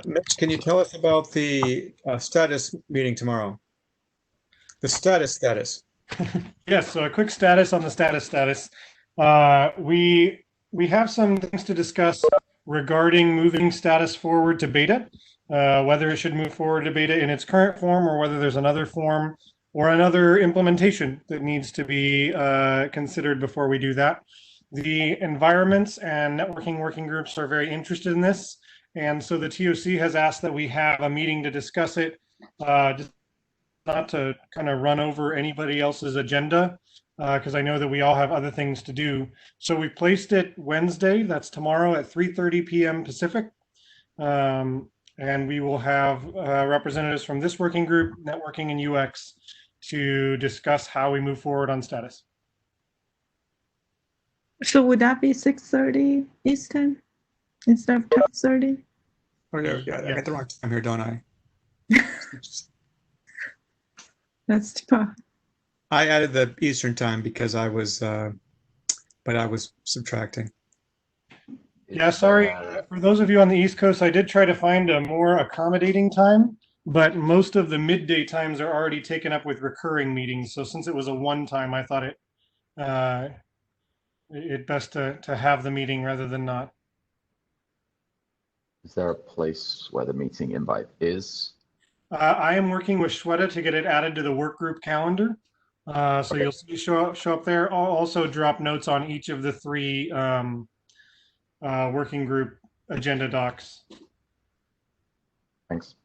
Mitch, can you tell us about the status meeting tomorrow? The status. Yes, so a quick status on the status. We have some things to discuss regarding moving status forward to beta, whether it should move forward to beta in its current form or whether there's another form or another implementation that needs to be considered before we do that. The environments and networking working groups are very interested in this, and so the TOC has asked that we have a meeting to discuss it. Just not to kind of run over anybody else's agenda, because I know that we all have other things to do. So we placed it Wednesday, that's tomorrow at 3:30 p.m. Pacific. And we will have representatives from this working group, networking and UX, to discuss how we move forward on status. So would that be 6:30 Eastern instead of 12:30? Oh, yeah, I got the wrong time here, don't I? That's too far. I added the Eastern time because I was subtracting. Yeah, sorry. For those of you on the East Coast, I did try to find a more accommodating time, but most of the midday times are already taken up with recurring meetings. So since it was a one time, I thought it best to have the meeting rather than not. Is there a place where the meeting invite is? I am working with Shweta to get it added to the work group calendar. So Okay. you'll see show up there. I'll also drop notes on each of the three working group agenda docs. Thanks.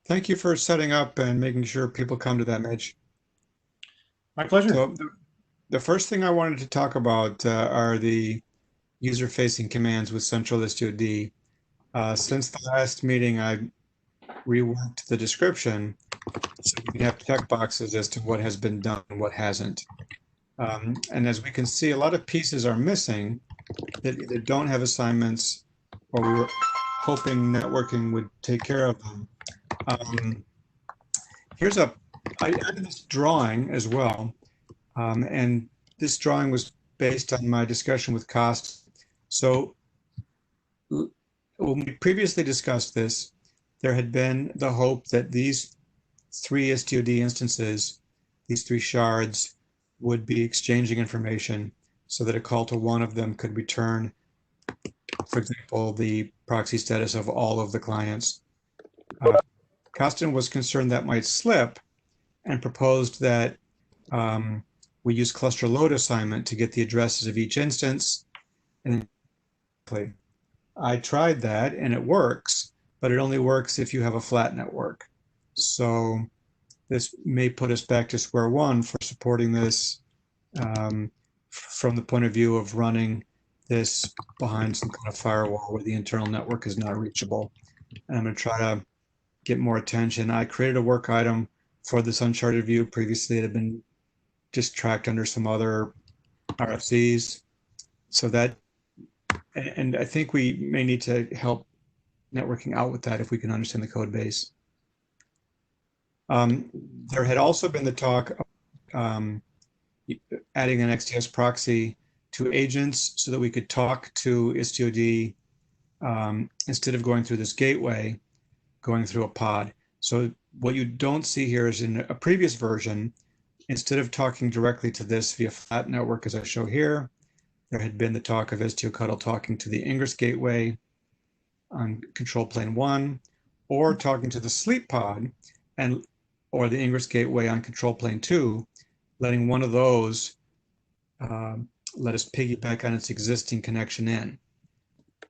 Thank you for setting up and making sure people come to that, Mitch. My pleasure. So the first thing I wanted to talk about are the user-facing commands with Central Istio D. Since the last meeting, I reworked the description so we can have checkboxes as to what has been done and what hasn't. And as we can see, a lot of pieces are missing that either don't have assignments or we were hoping networking would take care of them. I added this drawing as well. And this drawing was based on my discussion with Cost. So when we previously discussed this, there had been the hope that these three STOD instances, these three shards, would be exchanging information so that a call to one of them could return, for example, the proxy status of all of the clients. Costin was concerned that might slip and proposed that we use cluster load assignment to get the addresses of each instance. And I tried that and it works, but it only works if you have a flat network. So this may put us back to square one for supporting this from the point of view of running this behind some kind of firewall where the internal network is not reachable. And I'm going to try to get more attention. I created a work item for this uncharted view. Previously, it had been just tracked under some other RFCs. So that, and I think we may need to help networking out with that if we can understand the code base. There had also been the talk of adding an XDS proxy to agents so that we could talk to IstioD instead of going through this gateway, going through a pod. So what you don't see here is in a previous version, instead of talking directly to this via flat network, as I show here, there had been the talk of IstioCuddle talking to the Ingress gateway on control plane 1, or talking to the sleep pod or the Ingress gateway on control plane 2, letting one of those let us piggyback on its existing connection in.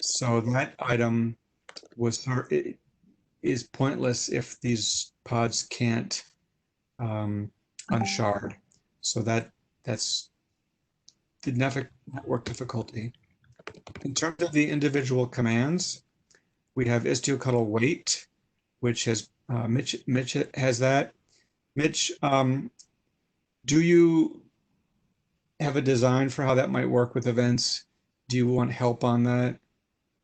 So that item is pointless if these pods can't unshard. So that's the network difficulty. In terms of the individual commands, we have IstioCuddle wait, which has Mitch has that. Mitch, do you have a design for how that might work with events? Do you want help on that?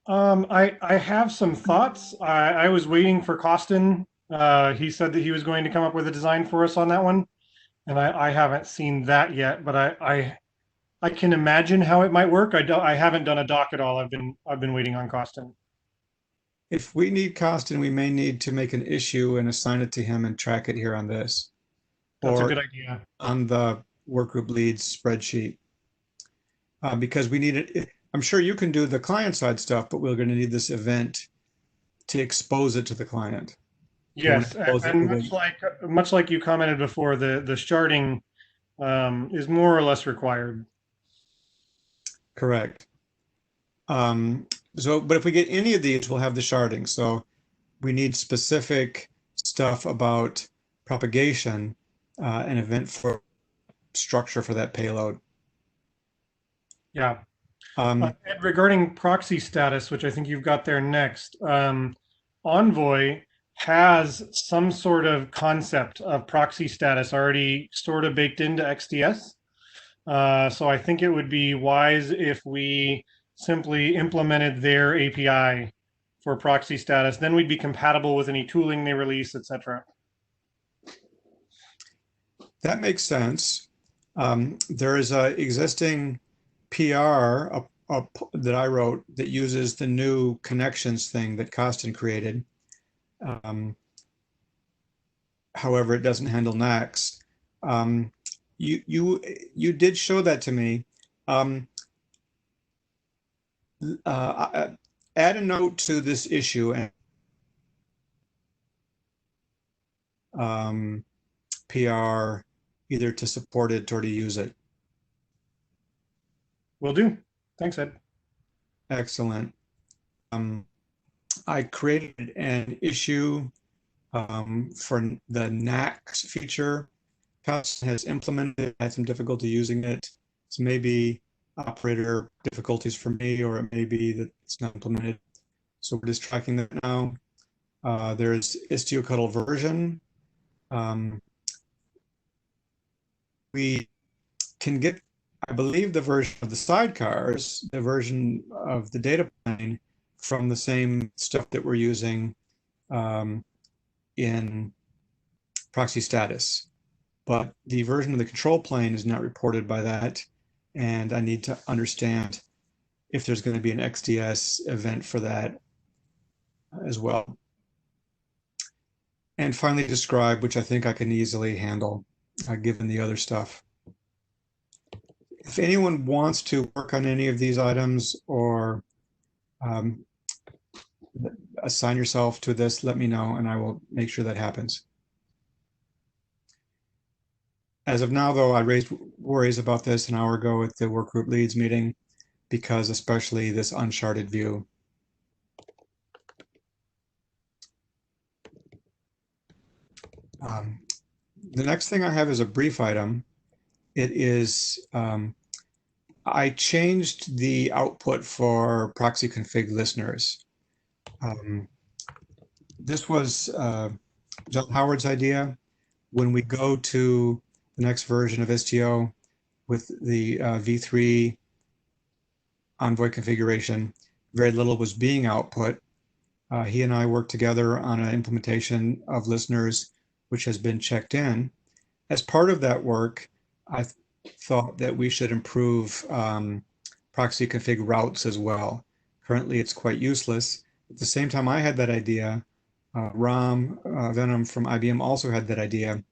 I have some thoughts. I was waiting for Costin. He said that he was going to come up with a design for us on that one, and I haven't seen that yet. But I I can imagine how it might work. I haven't done a doc at all. I've been waiting on Costin. If we need Costin, we may need to make an issue and assign it to him and track it here on this. That's a Or good idea. on the workgroup leads spreadsheet. Because we need it. I'm sure you can do the client side stuff, but we're going to need this event to expose it to the client. Yes, Expose it and with much like you commented before, the sharding is more or less required. Correct. But if we get any of these, we'll have the sharding. So we need specific stuff about propagation, an event for structure for that payload. Yeah. Um, And regarding proxy status, which I think you've got there next, Envoy has some sort of concept of proxy status already sort of baked into XDS. So I think it would be wise if we simply implemented their API for proxy status. Then we'd be compatible with any tooling they release, etc. That makes sense. There is a existing PR that I wrote that uses the new connections thing that Costin created. However, it doesn't handle NACS. You did show that to me. Add a note to this issue and PR either to support it or to use it. Will do. Thanks, Ed. Excellent. I created an issue for the NACS feature. Costin has implemented it, had some difficulty using it. It's maybe operator difficulties for me, or it may be that it's not implemented. So we're just tracking that now. There's Istio Cuddle version. We can get, I believe, the version of the sidecars, the version of the data plane from the same stuff that we're using in proxy status. But the version of the control plane is not reported by that. And I need to understand if there's going to be an XDS event for that as well. And finally, describe, which I think I can easily handle, given the other stuff. If anyone wants to work on any of these items or assign yourself to this, let me know, and I will make sure that happens. As of now, though, I raised worries about this an hour ago at the workgroup leads meeting, because especially this uncharted view. The next thing I have is a brief item. It is, I changed the output for proxy config listeners. This was John Howard's idea. When we go to the next version of Istio with the v3 Envoy configuration, very little was being output. He and I worked together on an implementation of listeners, which has been checked in. As part of that work, I thought that we should improve proxy config routes as well. Currently, it's quite useless. At the same time I had that idea, Ram Venom from IBM also had that idea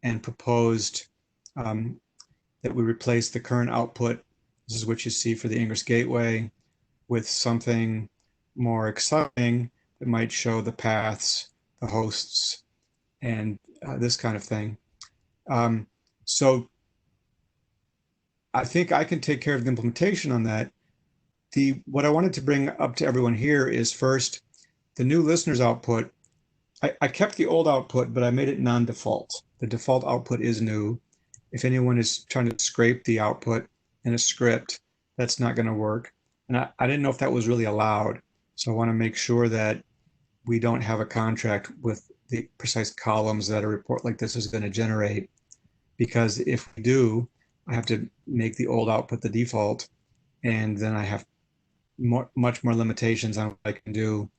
and proposed that we replace the current output, this is what you see for the Ingress Gateway, with something more exciting that might show the paths, the hosts, and this kind of thing. So I think I can take care of the implementation on that. What I wanted to bring up to everyone here is first, the new listeners output. I kept the old output, but I made it non-default. The default output is new. If anyone is trying to scrape the output in a script, that's not going to work. And I didn't know if that was really allowed. So I want to make sure that we don't have a contract with the precise columns that a report like this is going to generate. Because if we do, I have to make the old output the default, and then I have much more limitations on what I can do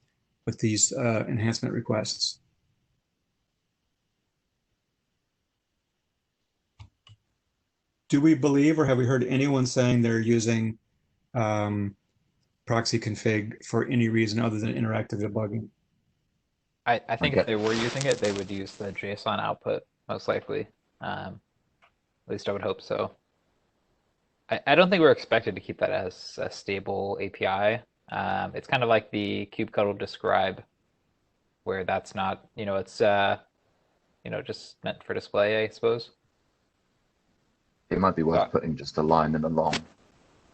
with these enhancement requests. do we believe, or have we heard anyone saying they're using proxy config for any reason other than interactive debugging? I think Okay. if they were using it, they would use the JSON output, most likely. At least I would hope so. I don't think we're expected to keep that as a stable API. It's kind of like the kubectl describe, where that's not, it's just meant for display, I suppose. It might be worth putting just a line in along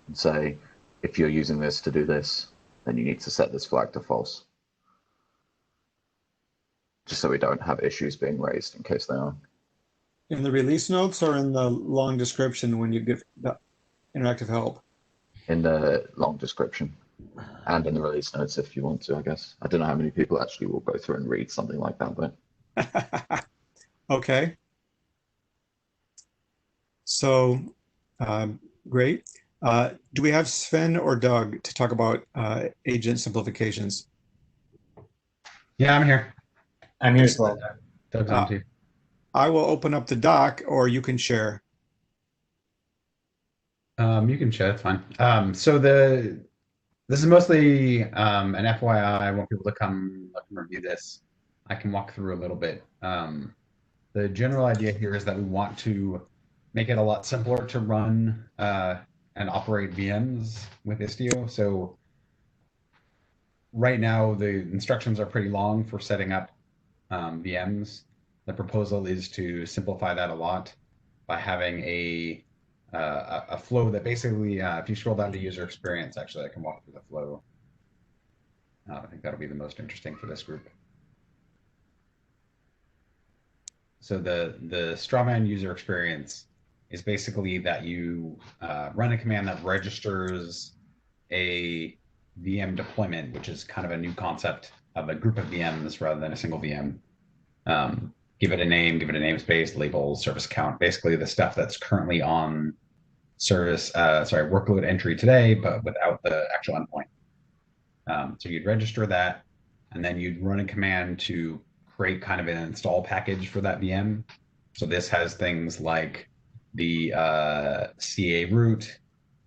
and say, if you're using this to do this, then you need to set this flag to false. Just so we don't have issues being raised in case they are. In the release notes or in the long description when you give the interactive help? In the long description and in the release notes if you want to, I guess. I don't know how many people actually will go through and read something like that, but. Okay. So, great. Do we have Sven or Doug to talk about agent simplifications? Yeah, I'm here. I'm here as well. Doug's on too. I will open up the doc, or you can share. You can share, that's fine. So this is mostly an FYI. I want people to come review this. I can walk through a little bit. The general idea here is that we want to make it a lot simpler to run and operate VMs with Istio. So right now, the instructions are pretty long for setting up VMs. The proposal is to simplify that a lot by having a flow that basically, if you scroll down to user experience, actually, I can walk through the flow. I think that'll be the most interesting for this group. So the strawman user experience is basically that you run a command that registers a VM deployment, which is kind of a new concept of a group of VMs rather than a single VM. Give it a name, give it a namespace, label, service account, basically the stuff that's currently on workload entry today, but without the actual endpoint. So you'd register that, and then you'd run a command to create kind of an install package for that VM. So this has things like the CA root,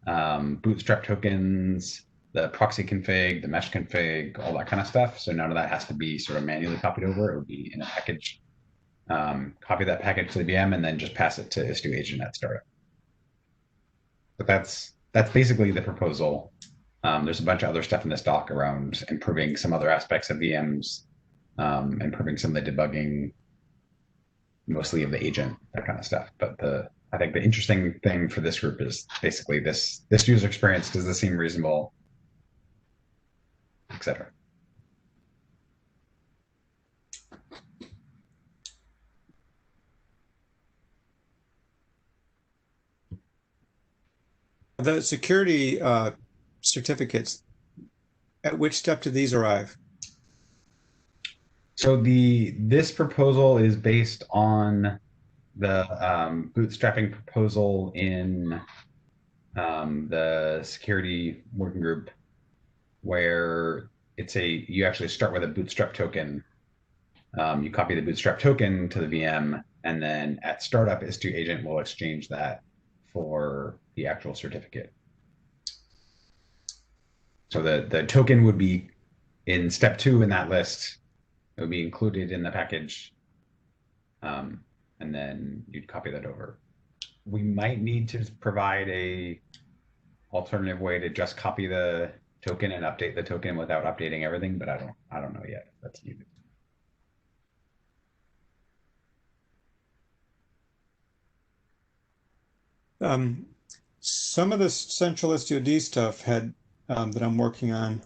bootstrap tokens, the proxy config, the mesh config, all that kind of stuff. So none of that has to be sort of manually copied over. It would be in a package. Copy that package to the VM and then just pass it to Istio agent at startup. But that's basically the proposal. There's a bunch of other stuff in this doc around improving some other aspects of VMs, improving some of the debugging, mostly of the agent, that kind of stuff. But I think the interesting thing for this group is basically this user experience. Does this seem reasonable, etc. The security certificates, at which step do these arrive? So this proposal is based on the bootstrapping proposal in the security working group, where you actually start with a bootstrap token. You copy the bootstrap token to the VM, and then at startup, Istio agent will exchange that for the actual certificate. So the token would be in step 2 in that list. It would be included in the package, and then you'd copy that over. We might need to provide a alternative way to just copy the token and update the token without updating everything, but I don't know yet if that's needed. Some of the central IstioD stuff had that I'm working on.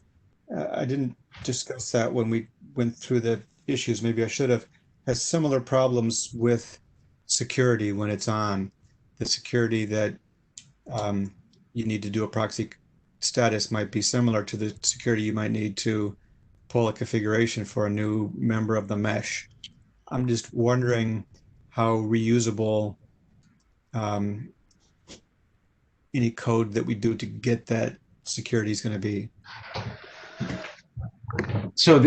I didn't discuss that when we went through the issues. Maybe I should have. Has similar problems with security when it's on. The security that you need to do a proxy status might be similar to the security you might need to pull a configuration for a new member of the mesh. I'm just wondering how reusable any code that we do to get that security is going to be. So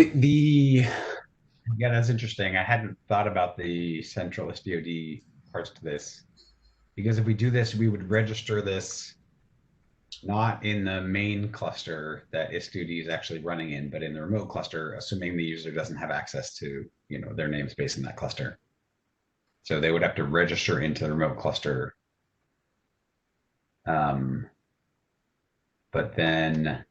yeah, that's interesting. I hadn't thought about the central SDOD parts to this. Because if we do this, we would register this not in the main cluster that Istio is actually running in, but in the remote cluster, assuming the user doesn't have access to, their namespace in that cluster. So they would have to register into the remote cluster. But then,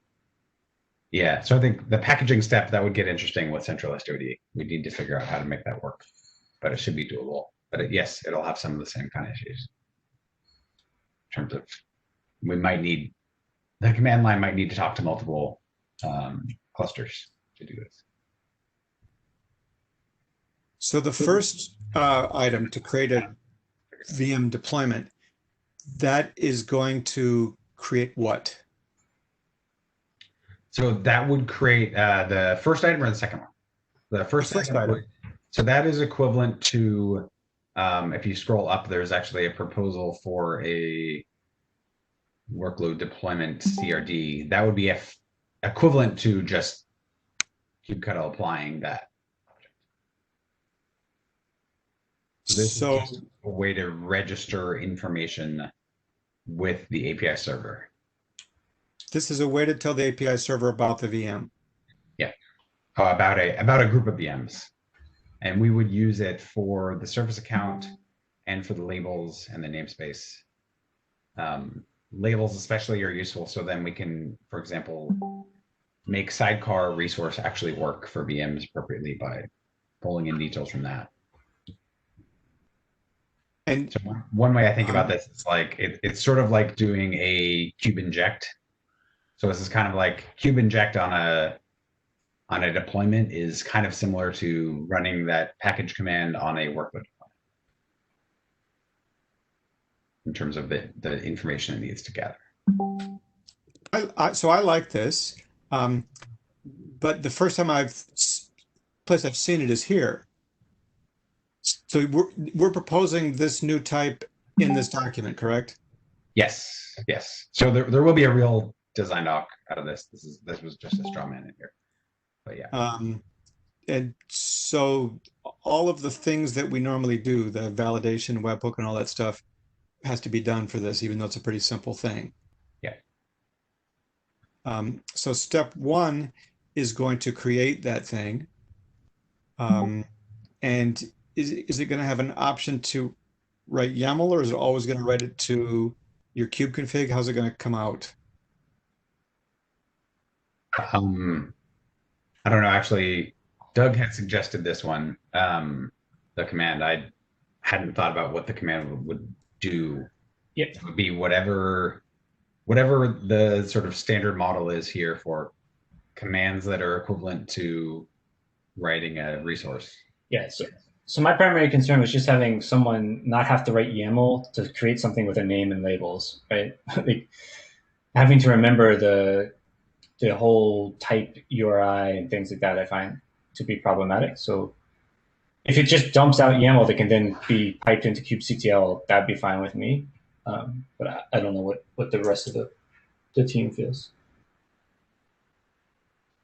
yeah, so I think the packaging step, that would get interesting with central Istio. We need to figure out how to make that work, but it should be doable. But yes, it'll have some of the same kind of issues. In terms of, the command line might need to talk to multiple clusters to do this. So the first item to create a VM deployment, that is going to create what? So that would create the first item or the second one? The first item. So that is equivalent to, if you scroll up, there's actually a proposal for a workload deployment CRD. That would be equivalent to just kubectl applying that. So this is just a way to register information with the API server. This is a way to tell the API server about the VM. Yeah, about a group of VMs, and we would use it for the service account and for the labels and the namespace. Labels especially are useful, so then we can, for example, make sidecar resource actually work for VMs appropriately by pulling in details from that. And so one way I think about this is like it's sort of like doing a kube inject. So this is kind of like kube inject on a deployment is kind of similar to running that package command on a workload deployment in terms of the information it needs to gather. So I like this, but the first time place I've seen it is here. So we're proposing this new type in this document, correct? Yes, yes. So there will be a real design doc out of this. This was just a straw man in here, but yeah. And so all of the things that we normally do, the validation, webhook, and all that stuff, has to be done for this, even though it's a pretty simple thing. Yeah. So step one is going to create that thing, and is it going to have an option to write YAML, or is it always going to write it to your kube config? How's it going to come out? I don't know. Actually, Doug had suggested this one, the command. I hadn't thought about what the command would do. Yep. It would be whatever the sort of standard model is here for commands that are equivalent to writing a resource. Yeah. So my primary concern was just having someone not have to write YAML to create something with a name and labels, right? Like having to remember the whole type URI and things like that, I find to be problematic. So if it just dumps out YAML that can then be piped into kubectl, that'd be fine with me. But I don't know what the rest of the team feels.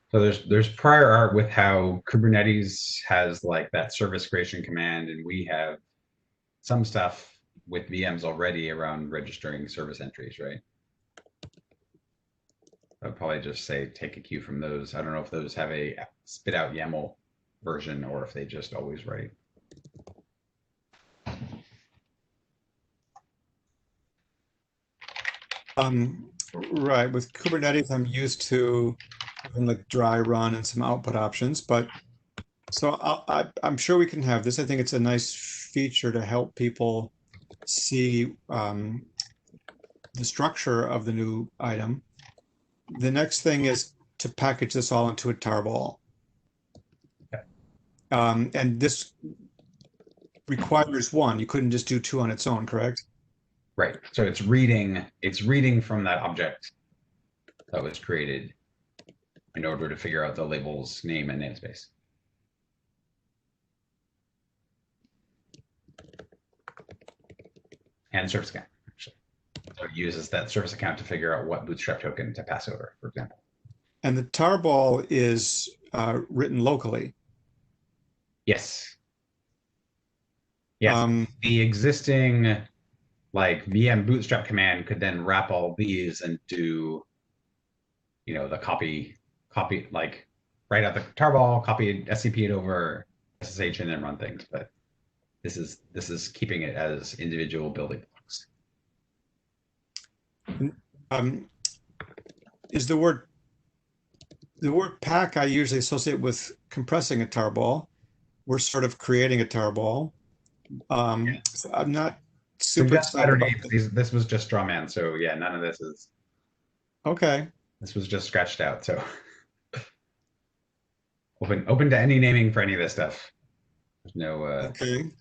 So there's prior art with how Kubernetes has like that service creation command, and we have some stuff with VMs already around registering service entries, right? I'd probably just say take a cue from those. I don't know if those have a spit out YAML version or if they just always write. Right. With Kubernetes, I'm used to having like dry run and some output options, but so I'm sure we can have this. I think it's a nice feature to help people see the structure of the new item. The next thing is to package this all into a tarball. Okay. And this requires one. You couldn't just do two on its own, correct? Right. So it's reading from that object that was created in order to figure out the label's name and namespace. And service account, actually. So it uses that service account to figure out what bootstrap token to pass over, for example. And the tarball is written locally. Yes. Yes. The existing like VM bootstrap command could then wrap all these and do, the copy, like write out the tarball, copy it, SCP it over SSH, and then run things. But this is keeping it as individual building blocks. Is the word pack I usually associate with compressing a tarball. We're sort of creating a tarball. So I'm not super excited about this was just straw man, so yeah, none of this is okay. This was just scratched out, so open to any naming for any of this stuff. There's no Okay.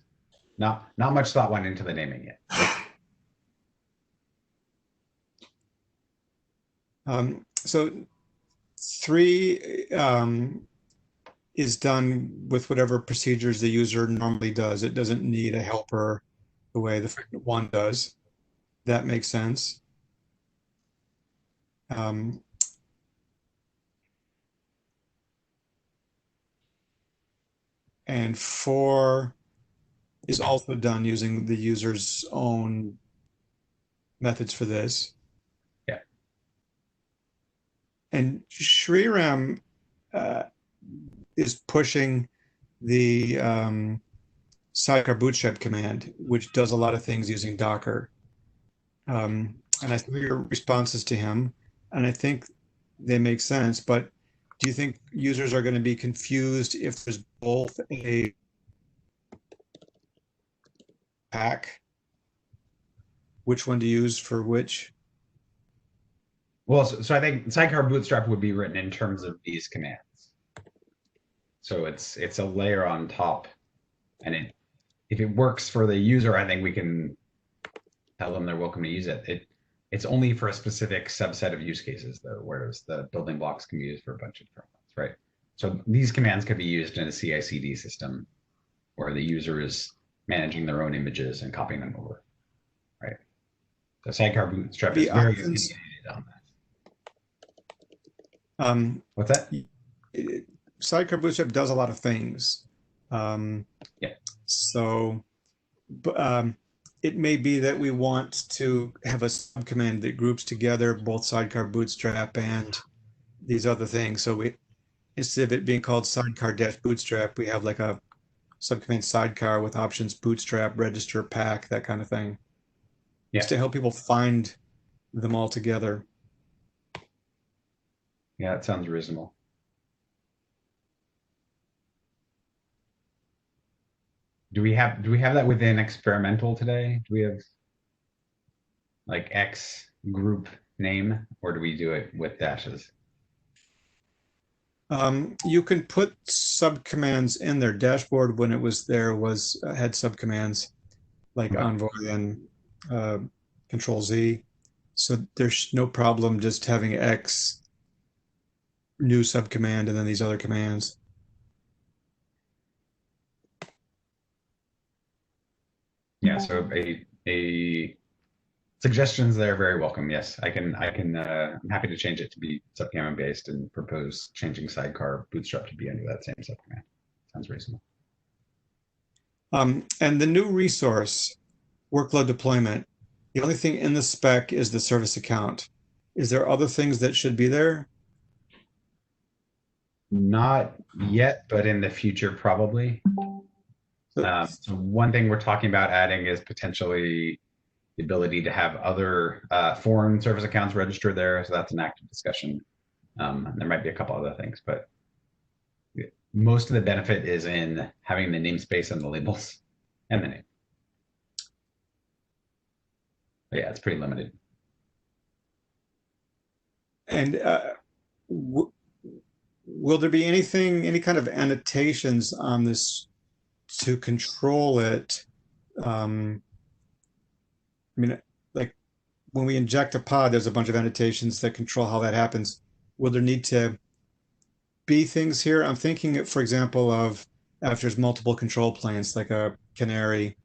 not much thought went into the naming yet. So 3 is done with whatever procedures the user normally does. It doesn't need a helper the way the 1 does. That makes sense. And 4 is also done using the user's own methods for this. Yeah. And Shriram is pushing the sidecar bootstrap command, which does a lot of things using Docker. And I saw your responses to him, and I think they make sense. But do you think users are going to be confused if there's both a pack? Which one to use for which? Well, so I think sidecar bootstrap would be written in terms of these commands. So it's a layer on top, and if it works for the user, I think we can tell them they're welcome to use it. It's only for a specific subset of use cases, though, whereas the building blocks can be used for a bunch of different ones, right? So these commands could be used in a CI/CD system where the user is managing their own images and copying them over, right? The sidecar bootstrap is very opinionated on that. What's that? Sidecar bootstrap does a lot of things. Yeah. So, it may be that we want to have a subcommand that groups together both sidecar bootstrap and these other things. So instead of it being called sidecar-bootstrap, we have like a subcommand sidecar with options bootstrap, register, pack, that kind of thing. Yeah. Just to help people find them all together. Yeah, that sounds reasonable. Do we have that within experimental today? Do we have like X group name, or do we do it with dashes? You can put subcommands in their dashboard. When it was there, had subcommands like Okay. Envoy and Control Z. So there's no problem just having X new subcommand and then these other commands. Yeah, so a suggestions there are very welcome. Yes, I'm happy to change it to be subcommand based and propose changing sidecar bootstrap to be under that same subcommand. Sounds reasonable. And the new resource, workload deployment, the only thing in the spec is the service account. Is there other things that should be there? Not yet, but in the future, probably. So one thing we're talking about adding is potentially the ability to have other foreign service accounts registered there. So that's an active discussion. There might be a couple other things, but most of the benefit is in having the namespace and the labels and the name. But yeah, it's pretty limited. And will there be any kind of annotations on this to control it? I mean, like when we inject a pod, there's a bunch of annotations that control how that happens. Will there need to be things here? I'm thinking, for example, of if there's multiple control planes, like a canary,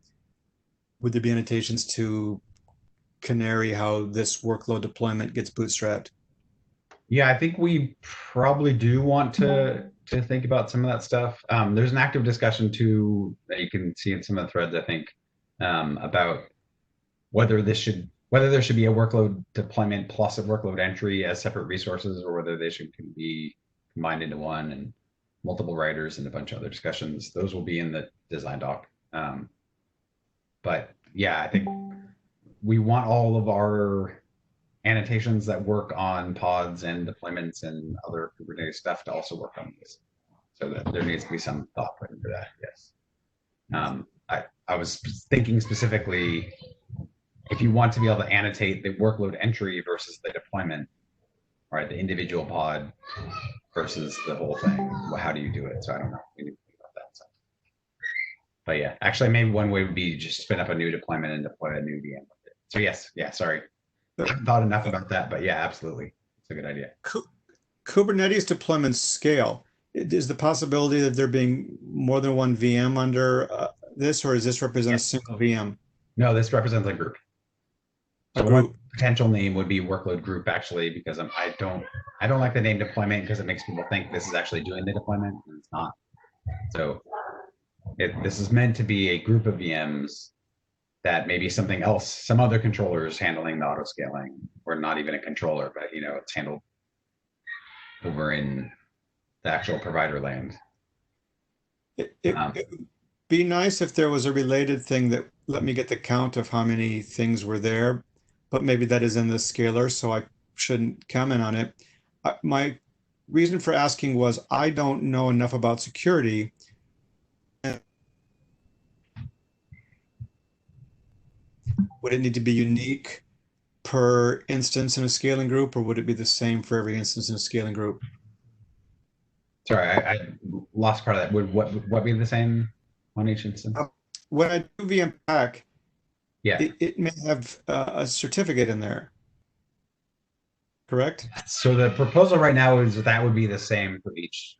would there be annotations to canary how this workload deployment gets bootstrapped? Yeah, I think we probably do want to think about some of that stuff. There's an active discussion too that you can see in some of the threads, I think, about whether there should be a workload deployment plus a workload entry as separate resources, or whether they should be combined into one, and multiple writers and a bunch of other discussions. Those will be in the design doc. But yeah, I think we want all of our annotations that work on pods and deployments and other Kubernetes stuff to also work on these. So that there needs to be some thought put into that, yes. I was thinking specifically, if you want to be able to annotate the workload entry versus the deployment, right, the individual pod versus the whole thing, well, how do you do it? So I don't know. We need to think about that. So. But yeah, actually, maybe one way would be just spin up a new deployment and deploy a new VM. So yes, yeah, sorry. I haven't thought enough about that, but yeah, absolutely. It's a good idea. Kubernetes deployments scale. Is the possibility that there being more than one VM under this, or does this represent a single VM? No, this represents a group. So one potential name would be workload group, actually, because I don't like the name deployment because it makes people think this is actually doing the deployment, and it's not. So this is meant to be a group of VMs that maybe something else, some other controller is handling the auto scaling, or not even a controller, but it's handled over in the actual provider land. It would be nice if there was a related thing that let me get the count of how many things were there, but maybe that is in the scaler, so I shouldn't comment on it. My reason for asking was I don't know enough about security. Would it need to be unique per instance in a scaling group, or would it be the same for every instance in a scaling group? Sorry, I lost part of that. Would what be the same on each instance? When I do VM pack, yeah, it may have a certificate in there. Correct? So the proposal right now is that would be the same for each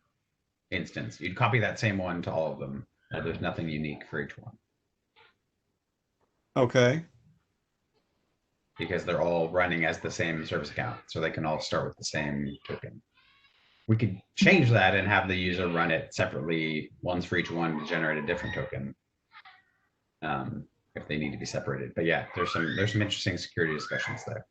instance. You'd copy that same one to all of them. There's nothing unique for each one. Okay. Because they're all running as the same service account, so they can all start with the same token. We could change that and have the user run it separately, once for each one, to generate a different token, if they need to be separated. But yeah, there's some interesting security discussions there.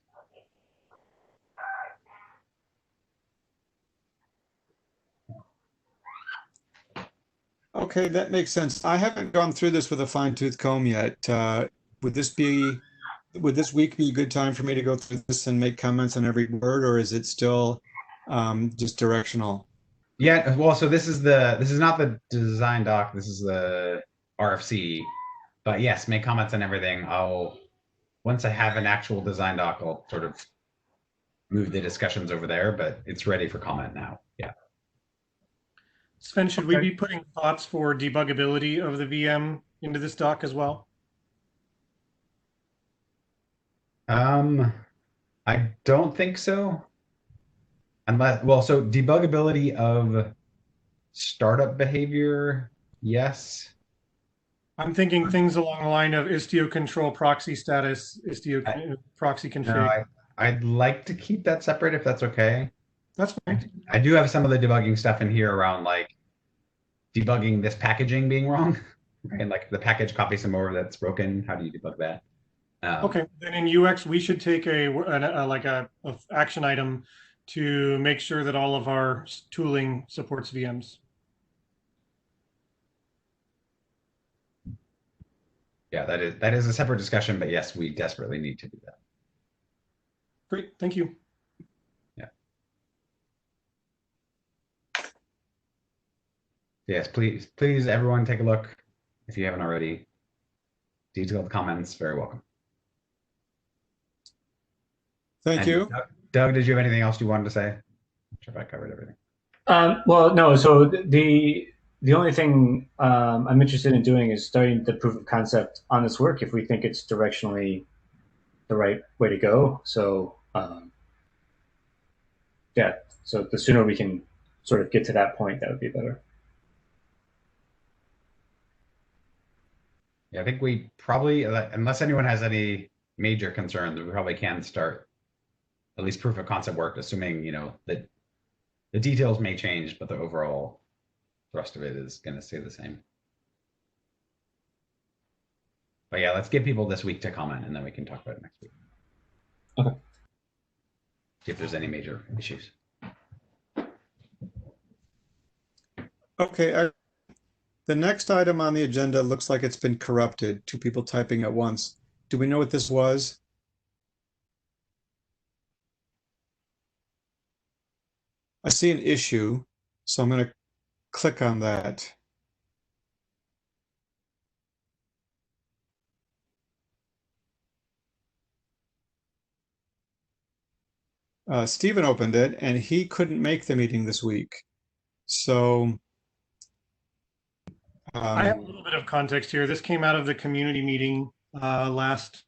Okay, that makes sense. I haven't gone through this with a fine-tooth comb yet. Would this week be a good time for me to go through this and make comments on every word, or is it still just directional? Yeah, well, so this is not the design doc. This is the RFC. But yes, make comments on everything. Once I have an actual design doc, I'll sort of move the discussions over there. But it's ready for comment now. Yeah. Sven, should we be putting thoughts for debuggability of the VM into this doc as well? I don't think so. So debuggability of startup behavior, yes. I'm thinking things along the line of Istio control proxy status, Istio proxy config. No, I'd like to keep that separate if that's okay. That's fine. I do have some of the debugging stuff in here around like debugging this packaging being wrong, right? Like the package copy some over that's broken. How do you debug that? Okay, then in UX we should take a action item to make sure that all of our tooling supports VMs. Yeah, that is a separate discussion, but yes, we desperately need to do that. Great, thank you. Yeah. Yes, please, everyone, take a look if you haven't already. Detailed comments, very welcome. Thank you. Doug, did you have anything else you wanted to say? I'm sure if I covered everything. Well, no. So the only thing I'm interested in doing is starting the proof of concept on this work if we think it's directionally the right way to go. So yeah, so the sooner we can sort of get to that point, that would be better. Yeah, I think we probably, unless anyone has any major concerns, we probably can start at least proof of concept work, assuming that the details may change, but the overall thrust of it is going to stay the same. But yeah, let's give people this week to comment, and then we can talk about it next week. Okay. See if there's any major issues. Okay, the next item on the agenda looks like it's been corrupted. Two people typing at once. Do we know what this was? I see an issue, so I'm going to click on that. Stephen opened it, and he couldn't make the meeting this week. So I have a little bit of context here. This came out of the community meeting last,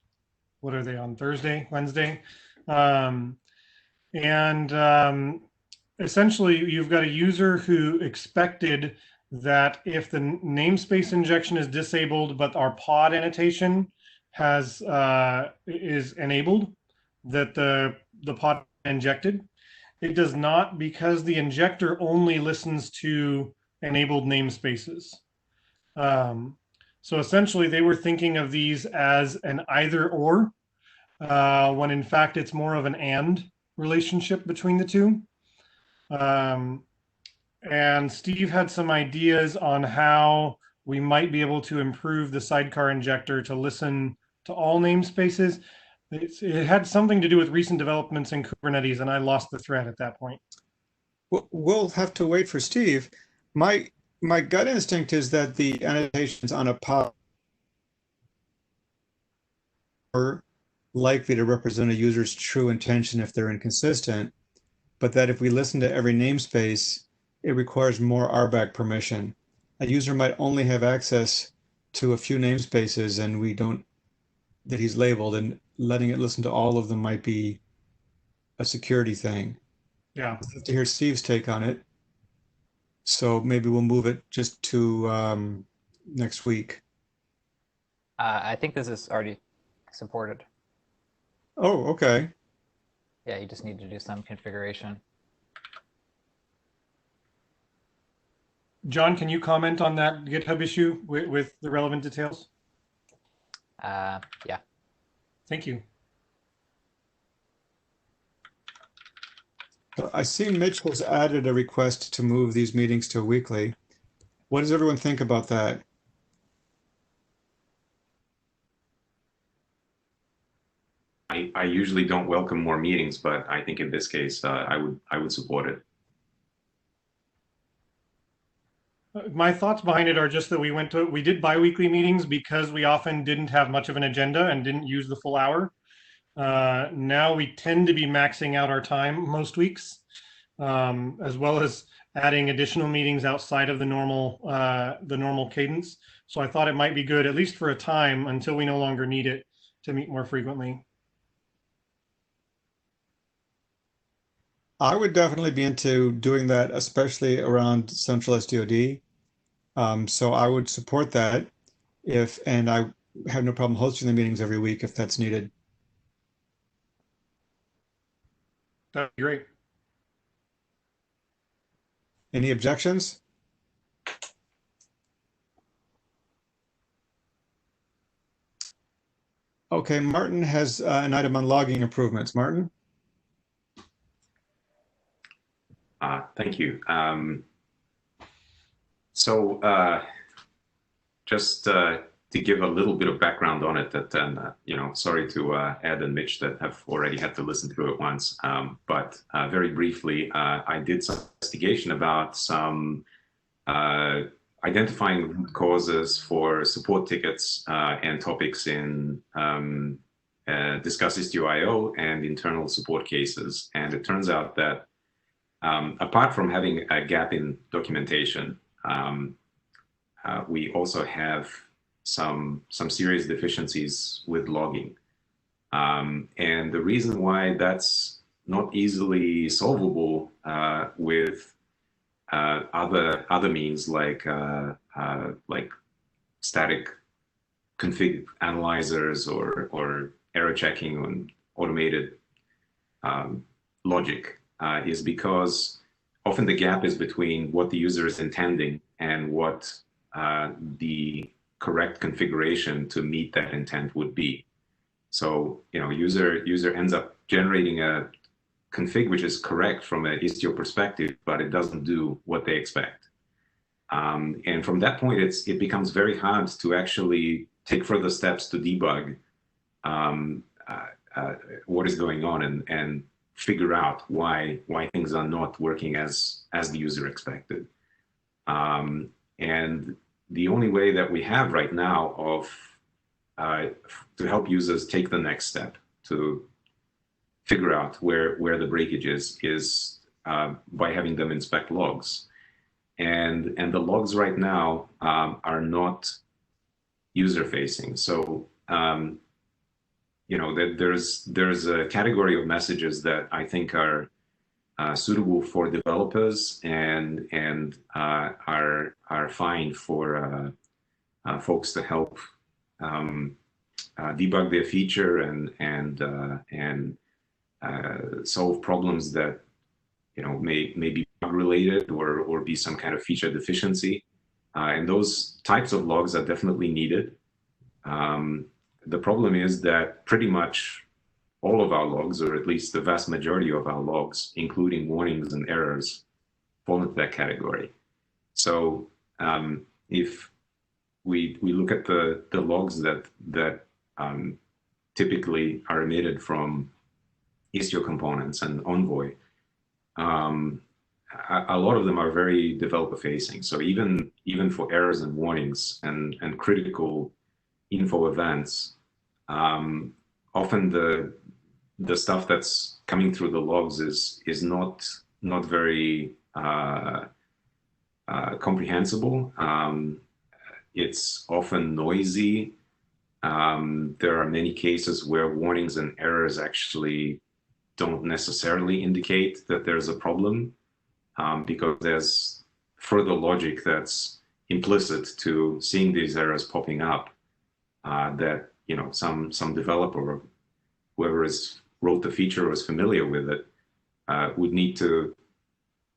what are they on, Thursday, Wednesday? Essentially, you've got a user who expected that if the namespace injection is disabled, but our pod annotation is enabled, that the pod injected. It does not, because the injector only listens to enabled namespaces. So essentially, they were thinking of these as an either or, when in fact it's more of an and relationship between the two. And Steve had some ideas on how we might be able to improve the sidecar injector to listen to all namespaces. It had something to do with recent developments in Kubernetes, and I lost the thread at that point. We'll have to wait for Steve. My gut instinct is that the annotations on a pod are likely to represent a user's true intention if they're inconsistent, but that if we listen to every namespace, it requires more RBAC permission. A user might only have access to a few namespaces and we don't, that he's labeled, and letting it listen to all of them might be a security thing. Yeah. I'd love to hear Steve's take on it. So maybe we'll move it just to next week. I think this is already supported. Oh, okay. Yeah, you just need to do some configuration. John, can you comment on that GitHub issue with the relevant details? Yeah. Thank you. I see Mitch has added a request to move these meetings to weekly. What does everyone think about that? I usually don't welcome more meetings, but I think in this case, I would support it. My thoughts behind it are just that we did bi-weekly meetings because we often didn't have much of an agenda and didn't use the full hour. Now we tend to be maxing out our time most weeks, as well as adding additional meetings outside of the normal cadence. So I thought it might be good, at least for a time, until we no longer need it, to meet more frequently. I would definitely be into doing that, especially around central SDOD. So I would support that and I have no problem hosting the meetings every week if that's needed. That'd be great. Any objections? Okay, Martin has an item on logging improvements. Martin? Thank you. Just to give a little bit of background on it, sorry to Ed and Mitch that have already had to listen through it once, but very briefly, I did some investigation about some identifying root causes for support tickets and topics in Discuss Istio.io and internal support cases. And it turns out that apart from having a gap in documentation, we also have some serious deficiencies with logging. And the reason why that's not easily solvable with other means like static config analyzers or error checking on automated logic is because often the gap is between what the user is intending and what the correct configuration to meet that intent would be. So, user ends up generating a config which is correct from an Istio perspective, but it doesn't do what they expect. And from that point, it becomes very hard to actually take further steps to debug what is going on and figure out why things are not working as the user expected. And the only way that we have right now to help users take the next step to figure out where the breakage is by having them inspect logs. And the logs right now are not user facing. So there's a category of messages that I think are suitable for developers and are fine for folks to help debug their feature and solve problems that may be bug related or be some kind of feature deficiency. And those types of logs are definitely needed. The problem is that pretty much all of our logs, or at least the vast majority of our logs, including warnings and errors, fall into that category. So if we look at the logs that typically are emitted from Istio components and Envoy, a lot of them are very developer facing. So even for errors and warnings and critical info events, often the stuff that's coming through the logs is not very comprehensible. It's often noisy. There are many cases where warnings and errors actually don't necessarily indicate that there's a problem, because there's further logic that's implicit to seeing these errors popping up, that some developer or whoever wrote the feature or is familiar with it would need to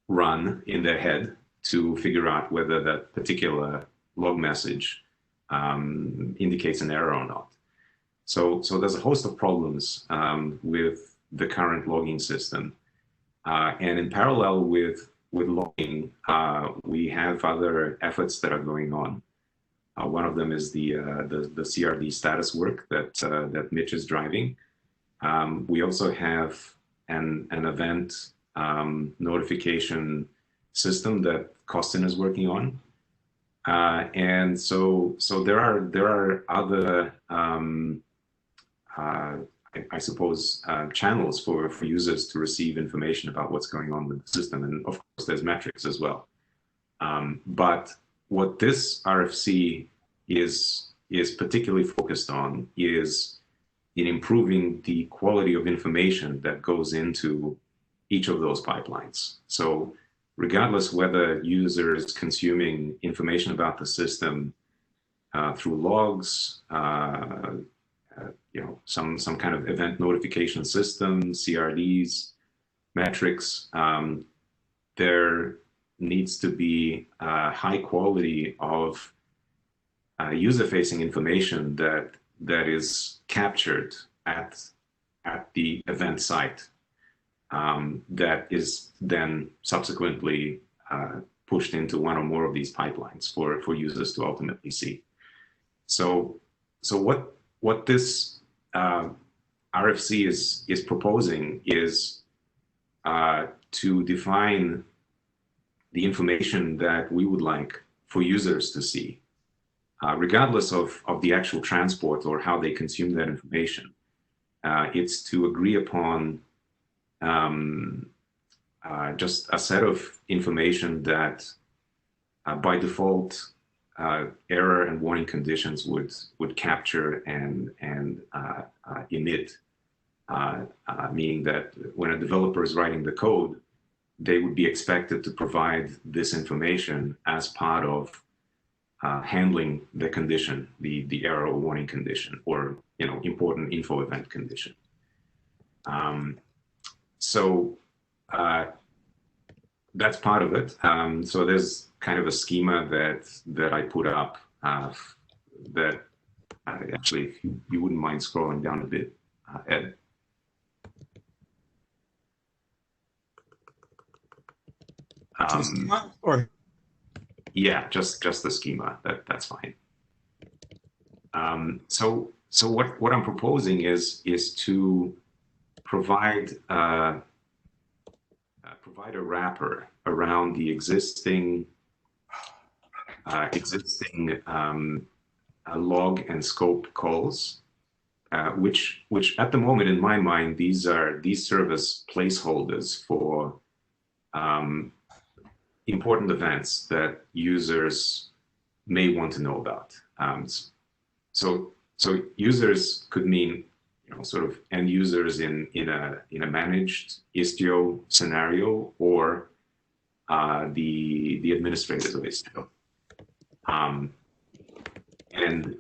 run in their head to figure out whether that particular log message indicates an error or not. So there's a host of problems with the current logging system. And in parallel with logging, we have other efforts that are going on. One of them is the CRD status work that Mitch is driving. We also have an event notification system that Costin is working on. And so there are other I suppose channels for users to receive information about what's going on with the system, and of course there's metrics as well. But what this RFC is particularly focused on is in improving the quality of information that goes into each of those pipelines. So regardless whether user is consuming information about the system through logs, some kind of event notification system, CRDs, metrics, there needs to be a high quality of user-facing information that is captured at the event site, that is then subsequently pushed into one or more of these pipelines for users to ultimately see. So what this RFC is proposing is to define the information that we would like for users to see, regardless of the actual transport or how they consume that information. It's to agree upon just a set of information that by default error and warning conditions would capture and emit, meaning that when a developer is writing the code, they would be expected to provide this information as part of handling the condition, the error or warning condition, or important info event condition. So that's part of it. So there's kind of a schema that I put up that actually, if you wouldn't mind scrolling down a bit, Ed. To the schema, or Yeah, just the schema. That's fine. So what I'm proposing is to provide provide a wrapper around the existing log and scope calls, which at the moment in my mind these serve as placeholders for important events that users may want to know about. So users could mean, sort of end users in a managed Istio scenario, or the administrators of Istio. And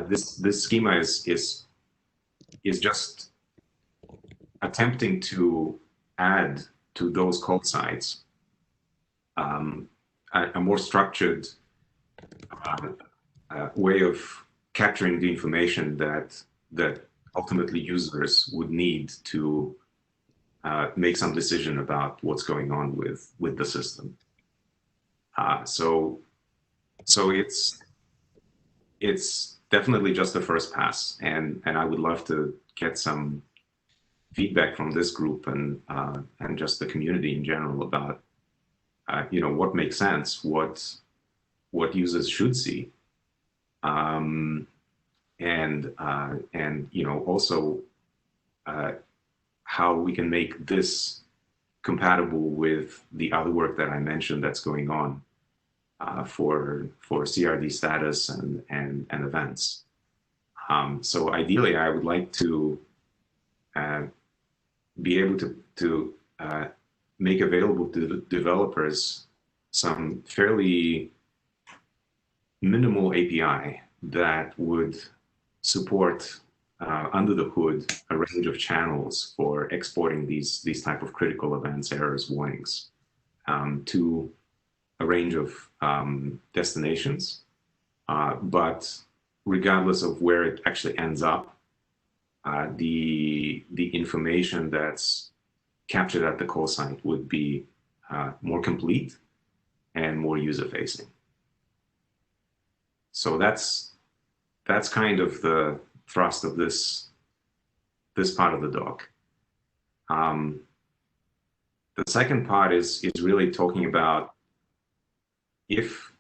this schema is just attempting to add to those call sites a more structured way of capturing the information that ultimately users would need to make some decision about what's going on with the system. So it's definitely just the first pass, and I would love to get some feedback from this group and just the community in general about what makes sense, what users should see, and also how we can make this compatible with the other work that I mentioned that's going on for CRD status and events. So ideally, I would like to be able to make available to developers some fairly minimal API that would support under the hood a range of channels for exporting these type of critical events, errors, warnings to a range of destinations. But regardless of where it actually ends up, the information that's captured at the call site would be more complete and more user-facing. So that's kind of the thrust of this part of the doc. The second part is really talking about if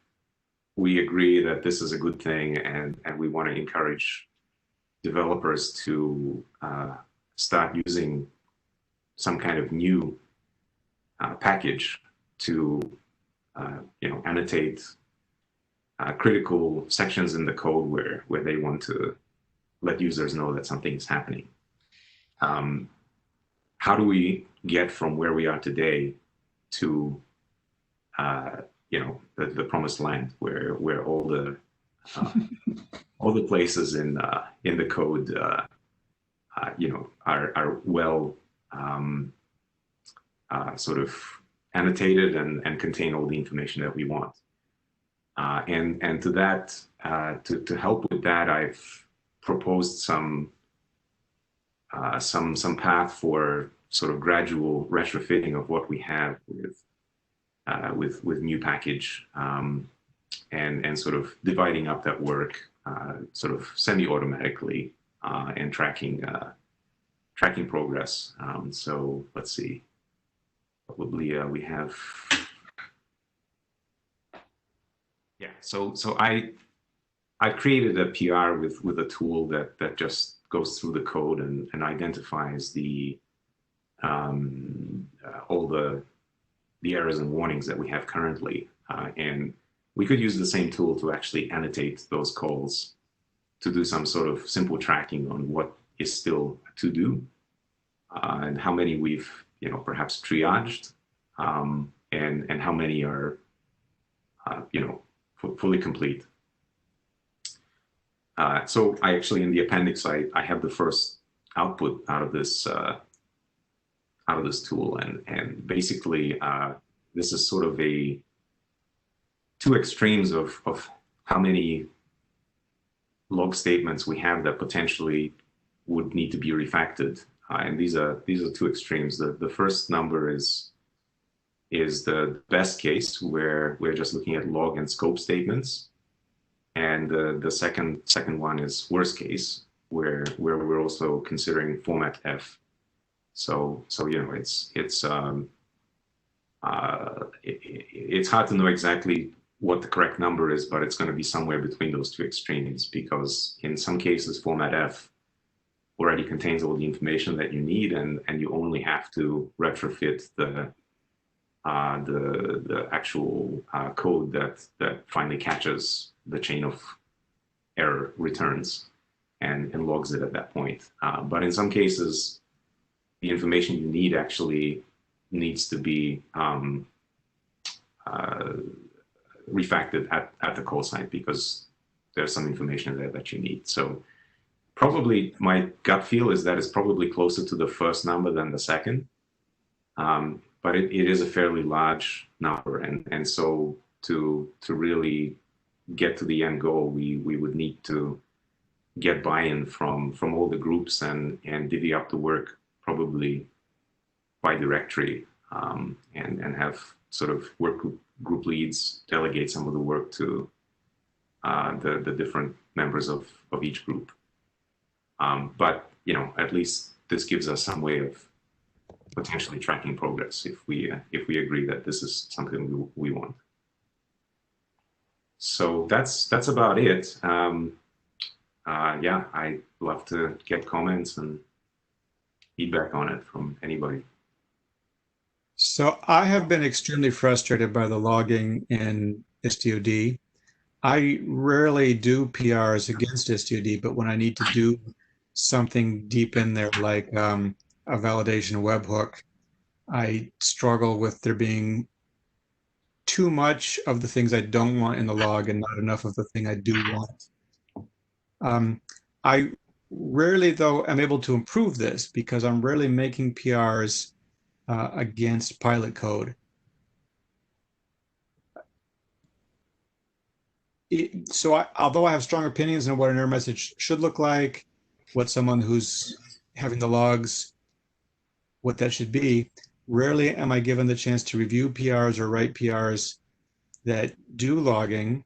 we agree that this is a good thing and we want to encourage developers to start using some kind of new package to annotate critical sections in the code where they want to let users know that something is happening. How do we get from where we are today to the promised land where all the places in the code are well sort of annotated and contain all the information that we want. And to that, to help with that, I've proposed some path for sort of gradual retrofitting of what we have with new package, and sort of dividing up that work sort of semi-automatically and tracking progress. So let's see. Probably we have. Yeah, so I created a PR with a tool that just goes through the code and identifies all the errors and warnings that we have currently, and we could use the same tool to actually annotate those calls to do some sort of simple tracking on what is still to do, and how many we've perhaps triaged, and how many are fully complete. So I actually, in the appendix, I have the first output out of this tool, and basically this is sort of two extremes of how many log statements we have that potentially would need to be refactored. And these are two extremes. The first number is the best case, where we're just looking at log and scope statements, and the second one is worst case, where we're also considering format F. So it's hard to know exactly what the correct number is, but it's going to be somewhere between those two extremes, because in some cases format F already contains all the information that you need, and you only have to retrofit the actual code that finally catches the chain of error returns and logs it at that point. But in some cases, the information you need actually needs to be refactored at the call site, because there's some information there that you need. So probably my gut feel is that it's probably closer to the first number than the second. But it is a fairly large number, and so to really get to the end goal, we would need to get buy-in from all the groups and divvy up the work probably by directory, and have sort of work group leads delegate some of the work to the different members of each group. But at least this gives us some way of potentially tracking progress if we agree that this is something we want. So that's about it. Yeah, I'd love to get comments and feedback on it from anybody. So I have been extremely frustrated by the logging in IstioD. I rarely do PRs against IstioD, but when I need to do something deep in there, like a validation webhook, I struggle with there being too much of the things I don't want in the log and not enough of the thing I do want. I rarely, though, am able to improve this, because I'm rarely making PRs against pilot code. Although I have strong opinions on what an error message should look like, what someone who's having the logs, what that should be, rarely am I given the chance to review PRs or write PRs that do logging.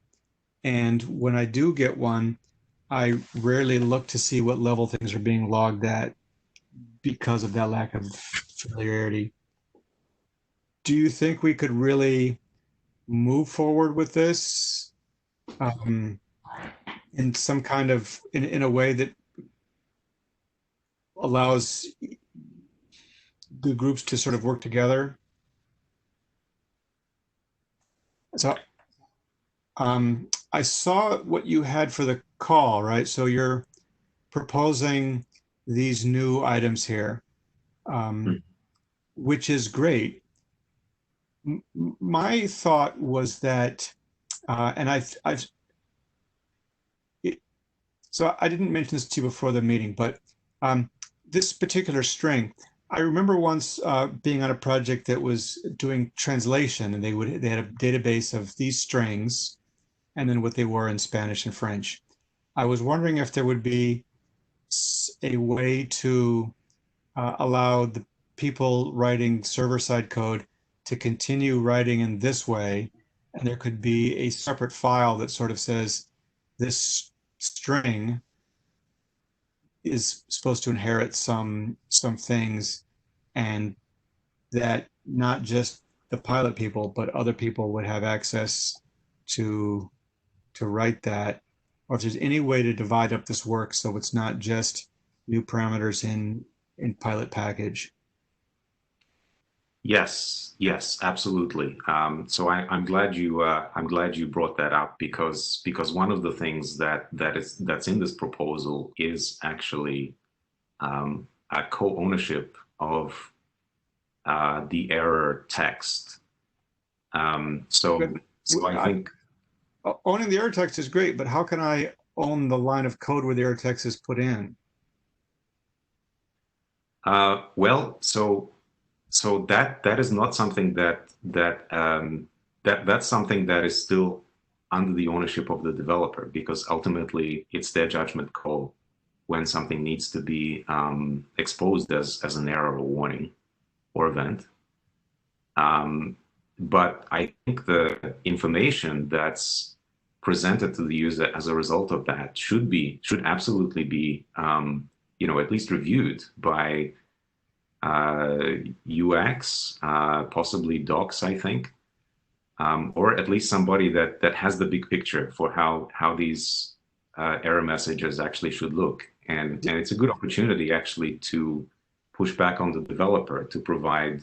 And when I do get one, I rarely look to see what level things are being logged at, because of that lack of familiarity. Do you think we could really move forward with this in some kind of, in a way that allows the groups to sort of work together? So I saw what you had for the call, right? So you're proposing these new items here, which is great. My thought was that, and so I didn't mention this to you before the meeting, but this particular string, I remember once being on a project that was doing translation, and they had a database of these strings and then what they were in Spanish and French. I was wondering if there would be a way to allow the people writing server-side code to continue writing in this way, and there could be a separate file that sort of says this string is supposed to inherit some things, and that not just the pilot people but other people would have access to write that, or if there's any way to divide up this work so it's not just new parameters in pilot package. Yes, absolutely. So I'm glad you brought that up, because one of the things that's in this proposal is actually a co-ownership of the error text. So I think owning the error text is great, but how can I own the line of code where the error text is put in? Well, so that is not something that's something that is still under the ownership of the developer, because ultimately it's their judgment call when something needs to be exposed as an error or warning or event. But I think the information that's presented to the user as a result of that should absolutely be at least reviewed by UX, possibly docs, I think, or at least somebody that has the big picture for how these error messages actually should look. And it's a good opportunity actually to push back on the developer to provide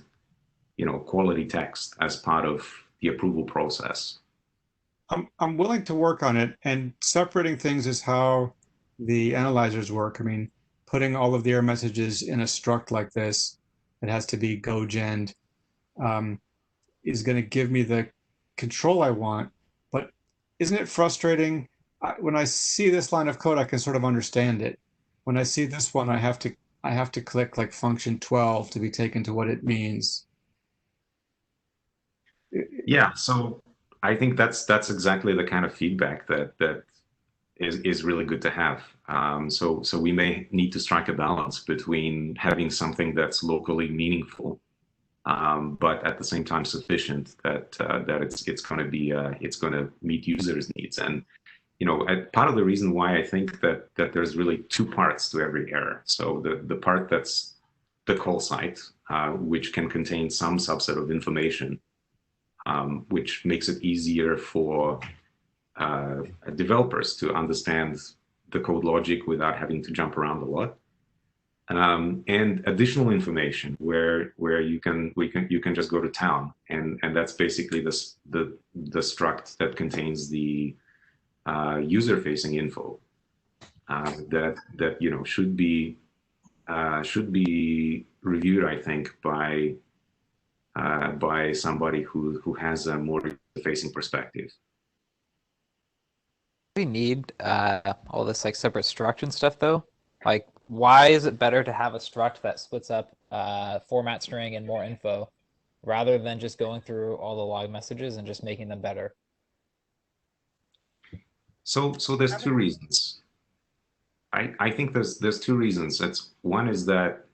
quality text as part of the approval process. I'm willing to work on it, and separating things is how the analyzers work. I mean, putting all of the error messages in a struct like this, it has to be go-gen, is going to give me the control I want. But isn't it frustrating? When I see this line of code, I can sort of understand it. When I see this one, I have to click like function 12 to be taken to what it means. Yeah, so I think that's exactly the kind of feedback that is really good to have. So we may need to strike a balance between having something that's locally meaningful, but at the same time sufficient that it's going to meet users' needs. And part of the reason why I think that there's really two parts to every error. So the part that's the call site, which can contain some subset of information, which makes it easier for developers to understand the code logic without having to jump around a lot, and additional information where you can just go to town, and that's basically the struct that contains the user-facing info that should be reviewed, I think, by somebody who has a more facing perspective. We need all this like separate struct and stuff though. Like, why is it better to have a struct that splits up format string and more info rather than just going through all the log messages and just making them better? So there's two reasons. I think there's two reasons. One is that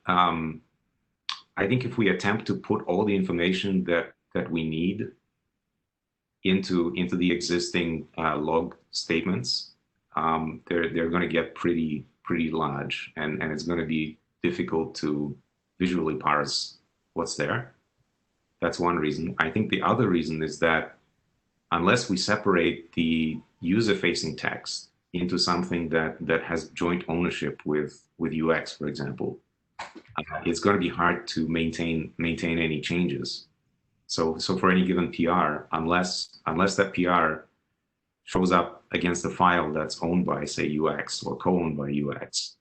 I think if we attempt to put all the information that we need into the existing log statements, they're going to get pretty large, and it's going to be difficult to visually parse what's there. That's one reason. I think the other reason is that unless we separate the user-facing text into something that has joint ownership with UX, for example, it's going to be hard to maintain any changes. So for any given PR, unless that PR shows up against a file that's owned by, say, UX or co-owned by UX,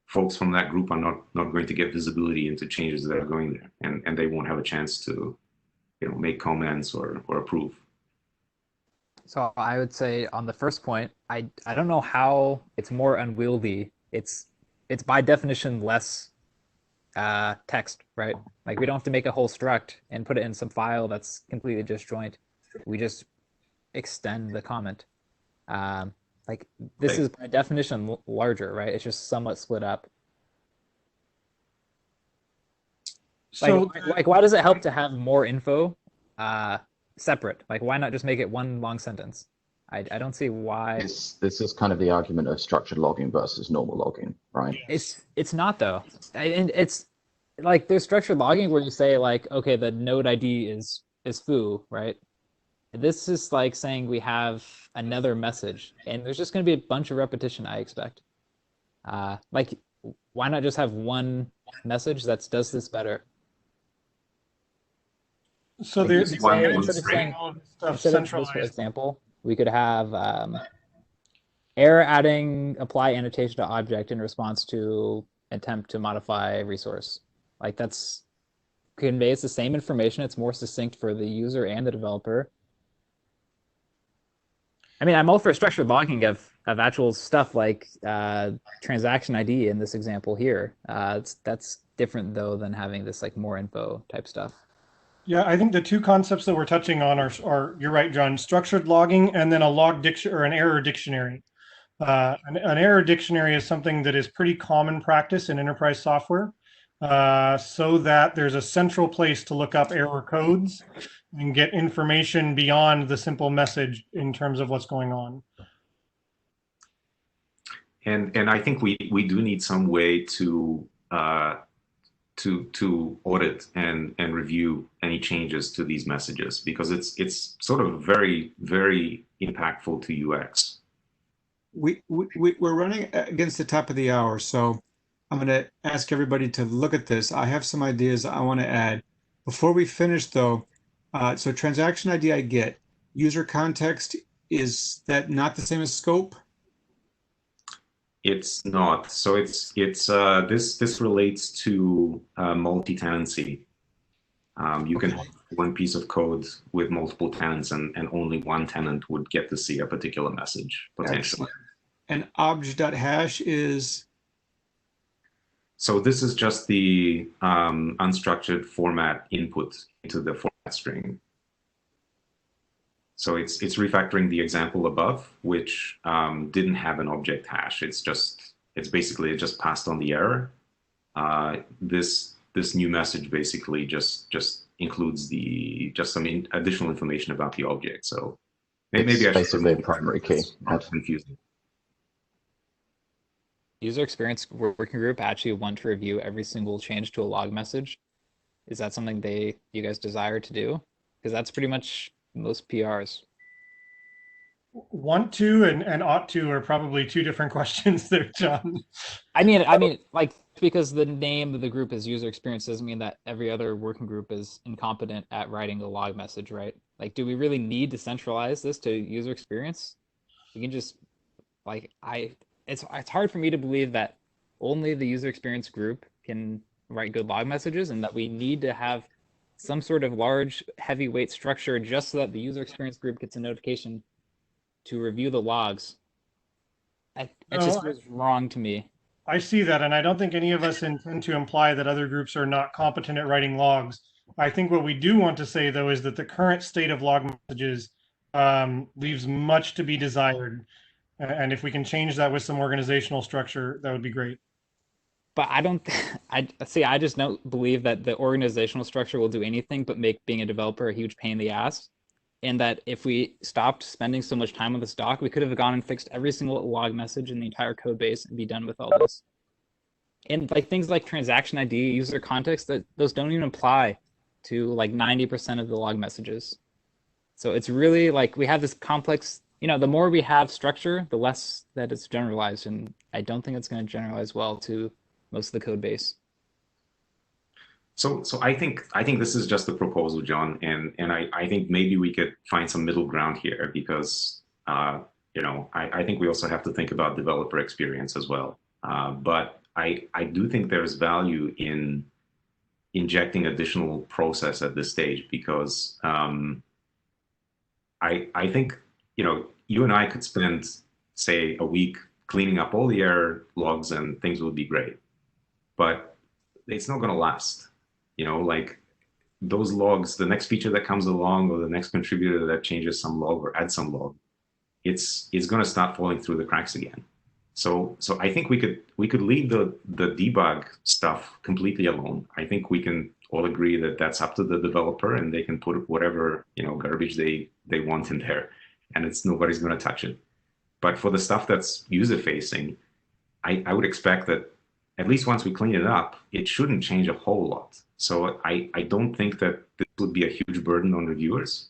folks from that group are not going to get visibility into changes that are going there, and they won't have a chance to make comments or approve. So I would say on the first point, I don't know how it's more unwieldy. It's by definition less text, right? Like, we don't have to make a whole struct and put it in some file that's completely disjoint. We just extend the comment. Like, this is by definition larger, right? It's just somewhat split up. So, like why does it help to have more info separate? Like, why not just make it one long sentence? I don't see why. This is kind of the argument of structured logging versus normal logging, right? It's not though. And it's like, there's structured logging where you say like, okay, the node ID is foo, right? This is like saying we have another message, and there's just going to be a bunch of repetition, I expect. Like, why not just have one message that does this better? so Like, there's instead of stuff this, for centralized. example, we could have error adding apply annotation to object in response to attempt to modify resource. Like, that's conveys the same information. It's more succinct for the user and the developer. I mean, I'm all for structured logging of actual stuff like transaction ID in this example here. That's different though than having this like more info type stuff. Yeah, I think the two concepts that we're touching on are you're right, John, structured logging and then a log diction or an error dictionary. An error dictionary is something that is pretty common practice in enterprise software, so that there's a central place to look up error codes and get information beyond the simple message in terms of what's going on. And I think we do need some way to audit and review any changes to these messages, because it's sort of very impactful to UX. We're running against the top of the hour, so I'm going to ask everybody to look at this. I have some ideas I want to add. Before we finish, though, so transaction ID I get. User context, is that not the same as scope? It's not. So this relates to multi-tenancy. You can have one piece of code with multiple tenants, and only one tenant would get to see a particular message potentially. Excellent. And obj.hash is? So this is just the unstructured format input into the format string. So it's refactoring the example above, which didn't have an object hash. It's basically just passed on the error. This new message basically just includes some additional information about the object. So maybe It's I should basically a primary key. It's not confusing. User experience working group actually want to review every single change to a log message. Is that something you guys desire to do? Because that's pretty much most PRs. Want to and ought to are probably two different questions there, John. I mean, like, because the name of the group is user experience doesn't mean that every other working group is incompetent at writing a log message, right? Like, do we really need to centralize this to user experience? We can just, like, it's hard for me to believe that only the user experience group can write good log messages, and that we need to have some sort of large heavyweight structure just so that the user experience group gets a notification to review the logs. It just feels wrong to me. I see that, and I don't think any of us intend to imply that other groups are not competent at writing logs. I think what we do want to say, though, is that the current state of log messages leaves much to be desired. And if we can change that with some organizational structure, that would be great. But I just don't believe that the organizational structure will do anything but make being a developer a huge pain in the ass. And that if we stopped spending so much time on this doc, we could have gone and fixed every single log message in the entire code base and be done with all this. And like things like transaction ID, user context, those don't even apply to like 90% of the log messages. So it's really like we have this complex, the more we have structure, the less that it's generalized. And I don't think it's going to generalize well to most of the code base. So I think this is just a proposal, John, and I think maybe we could find some middle ground here, because I think we also have to think about developer experience as well. But I do think there's value in injecting additional process at this stage, because I think you and I could spend, say, a week cleaning up all the error logs and things would be great, but it's not going to last. Like those logs, the next feature that comes along, or the next contributor that changes some log or adds some log, it's going to start falling through the cracks again. So I think we could leave the debug stuff completely alone. I think we can all agree that that's up to the developer, and they can put whatever garbage they want in there, and nobody's going to touch it. But for the stuff that's user facing, I would expect that at least once we clean it up, it shouldn't change a whole lot. So I don't think that this would be a huge burden on reviewers.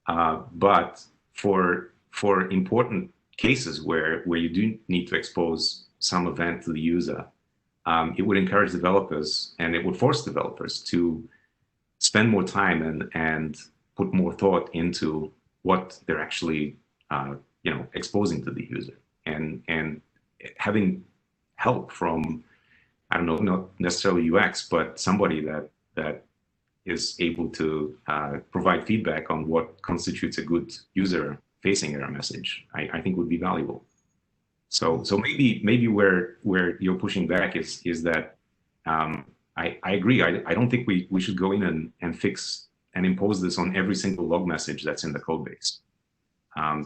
But for important cases where you do need to expose some event to the user, it would encourage developers, and it would force developers to spend more time and put more thought into what they're actually exposing to the user, and having help from, I don't know, not necessarily UX, but somebody that is able to provide feedback on what constitutes a good user-facing error message, I think would be valuable. So maybe where you're pushing back is that I agree. I don't think we should go in and fix and impose this on every single log message that's in the code base.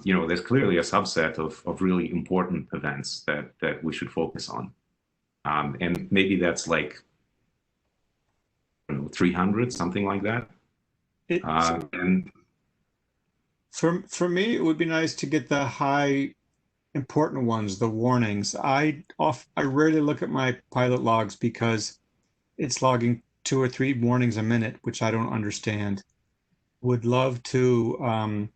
There's clearly a subset of really important events that we should focus on. And maybe that's like, I don't know, 300, something like that. And for me, it would be nice to get the high important ones, the warnings. I rarely look at my pilot logs because it's logging 2 or 3 warnings a minute, which I don't understand. Would love to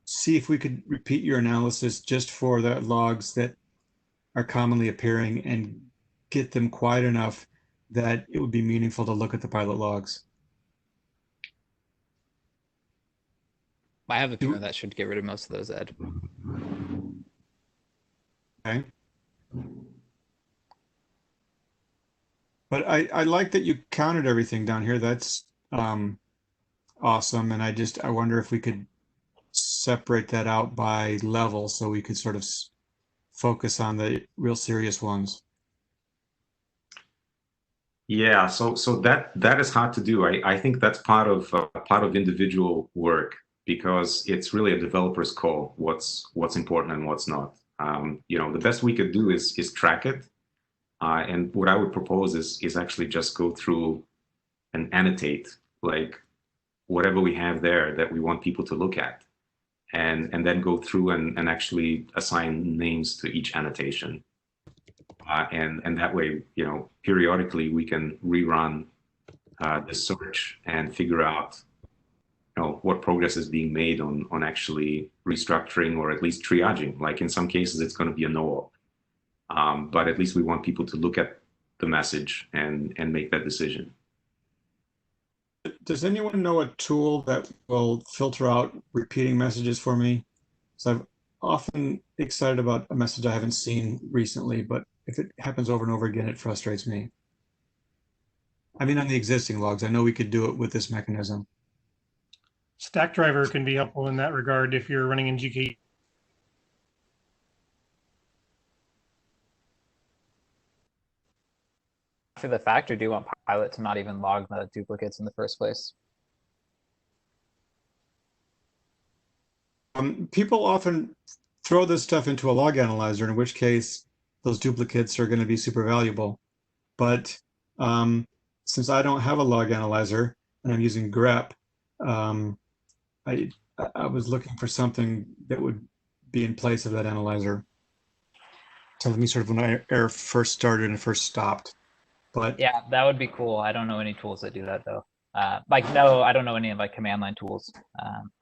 see if we could repeat your analysis just for the logs that are commonly appearing and get them quiet enough that it would be meaningful to look at the pilot logs. I have a feeling that should get rid of most of those, Ed. Okay. But I like that you counted everything down here. That's awesome. And I wonder if we could separate that out by level so we could sort of focus on the real serious ones. yeah, so that is hard to do. I think that's part of individual work, because it's really a developer's call what's important and what's not. The best we could do is track it. And what I would propose is actually just go through and annotate like whatever we have there that we want people to look at, and then go through and actually assign names to each annotation. And that way, periodically we can rerun the search and figure out, what progress is being made on actually restructuring or at least triaging. Like in some cases, it's going to be a no-op. But at least we want people to look at the message and make that decision. Does anyone know a tool that will filter out repeating messages for me? So I'm often excited about a message I haven't seen recently, but if it happens over and over again, it frustrates me. I mean, on the existing logs, I know we could do it with this mechanism. Stackdriver can be helpful in that regard if you're running in GKE. For the fact, or do you want pilot to not even log the duplicates in the first place? People often throw this stuff into a log analyzer, in which case those duplicates are going to be super valuable. But since I don't have a log analyzer and I'm using grep, I was looking for something that would be in place of that analyzer, telling me sort of when error first started and first stopped. But yeah, that would be cool. I don't know any tools that do that though. No, I don't know any like command line tools.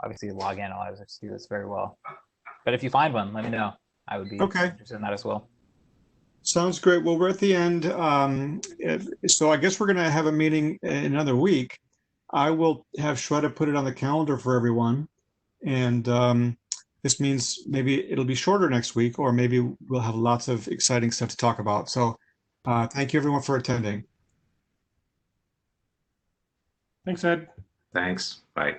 Obviously, log analyzers do this very well. But if you find one, let me know. I would be interested in that as well. Sounds great. Well, we're at the end. So I guess we're going to have a meeting in another week. I will have Shweta put it on the calendar for everyone. And this means maybe it'll be shorter next week, or maybe we'll have lots of exciting stuff to talk about. So thank you, everyone, for attending. Thanks, Ed. Thanks. Bye.